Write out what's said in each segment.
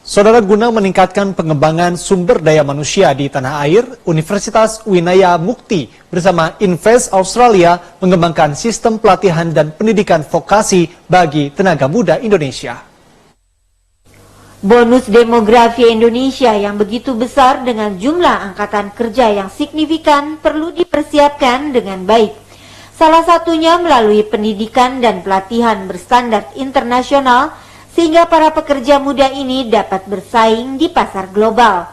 Saudara, guna meningkatkan pengembangan sumber daya manusia di tanah air, Universitas Winaya Mukti bersama Invest Australia mengembangkan sistem pelatihan dan pendidikan vokasi bagi tenaga muda Indonesia. Bonus demografi Indonesia yang begitu besar dengan jumlah angkatan kerja yang signifikan perlu dipersiapkan dengan baik. Salah satunya melalui pendidikan dan pelatihan berstandar internasional sehingga para pekerja muda ini dapat bersaing di pasar global.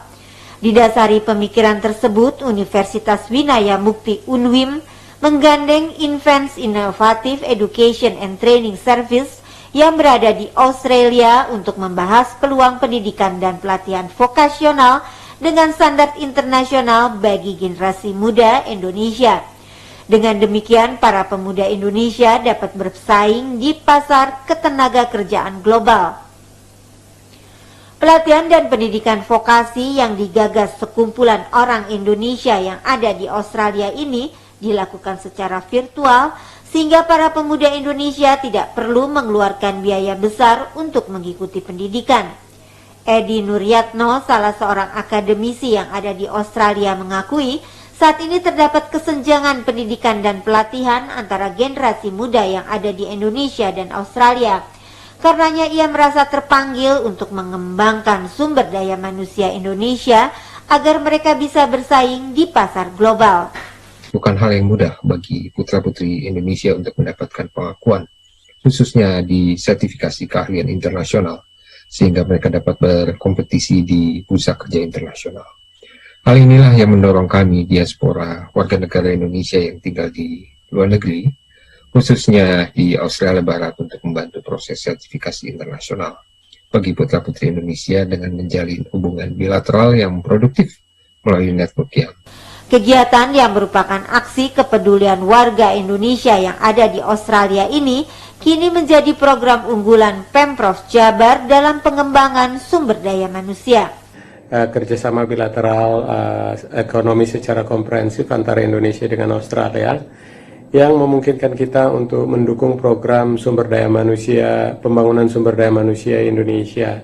Didasari pemikiran tersebut, Universitas Winaya Mukti Unwim menggandeng Invest Innovative Education and Training Service yang berada di Australia untuk membahas peluang pendidikan dan pelatihan vokasional dengan standar internasional bagi generasi muda Indonesia. Dengan demikian, para pemuda Indonesia dapat bersaing di pasar ketenaga kerjaan global. Pelatihan dan pendidikan vokasi yang digagas sekumpulan orang Indonesia yang ada di Australia ini dilakukan secara virtual, sehingga para pemuda Indonesia tidak perlu mengeluarkan biaya besar untuk mengikuti pendidikan. Edi Nuryatno, salah seorang akademisi yang ada di Australia, mengakui saat ini terdapat kesenjangan pendidikan dan pelatihan antara generasi muda yang ada di Indonesia dan Australia. Karenanya ia merasa terpanggil untuk mengembangkan sumber daya manusia Indonesia agar mereka bisa bersaing di pasar global. Bukan hal yang mudah bagi putra-putri Indonesia untuk mendapatkan pengakuan, khususnya di sertifikasi keahlian internasional, sehingga mereka dapat berkompetisi di bursa kerja internasional. Hal inilah yang mendorong kami, diaspora warga negara Indonesia yang tinggal di luar negeri, khususnya di Australia Barat, untuk membantu proses sertifikasi internasional bagi putra-putri Indonesia dengan menjalin hubungan bilateral yang produktif melalui network. Kegiatan yang merupakan aksi kepedulian warga Indonesia yang ada di Australia ini kini menjadi program unggulan Pemprov Jabar dalam pengembangan sumber daya manusia. Kerjasama bilateral ekonomi secara komprehensif antara Indonesia dengan Australia yang memungkinkan kita untuk mendukung program sumber daya manusia, pembangunan sumber daya manusia Indonesia.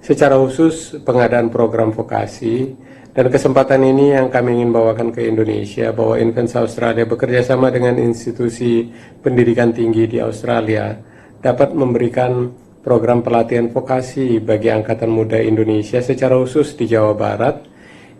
Secara khusus pengadaan program vokasi. Dan kesempatan ini yang kami ingin bawakan ke Indonesia, bahwa Invest Australia bekerja sama dengan institusi pendidikan tinggi di Australia dapat memberikan program pelatihan vokasi bagi angkatan muda Indonesia secara khusus di Jawa Barat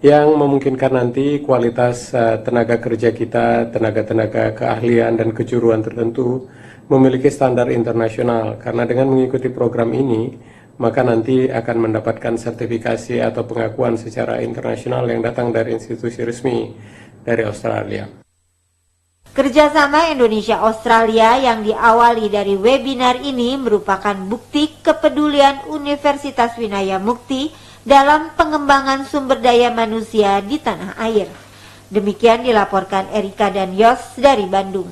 yang memungkinkan nanti kualitas tenaga kerja kita, tenaga-tenaga keahlian dan kejuruan tertentu memiliki standar internasional. Karena dengan mengikuti program ini, maka nanti akan mendapatkan sertifikasi atau pengakuan secara internasional yang datang dari institusi resmi dari Australia. Kerjasama Indonesia-Australia yang diawali dari webinar ini merupakan bukti kepedulian Universitas Winaya Mukti dalam pengembangan sumber daya manusia di tanah air. Demikian dilaporkan Erika dan Yos dari Bandung.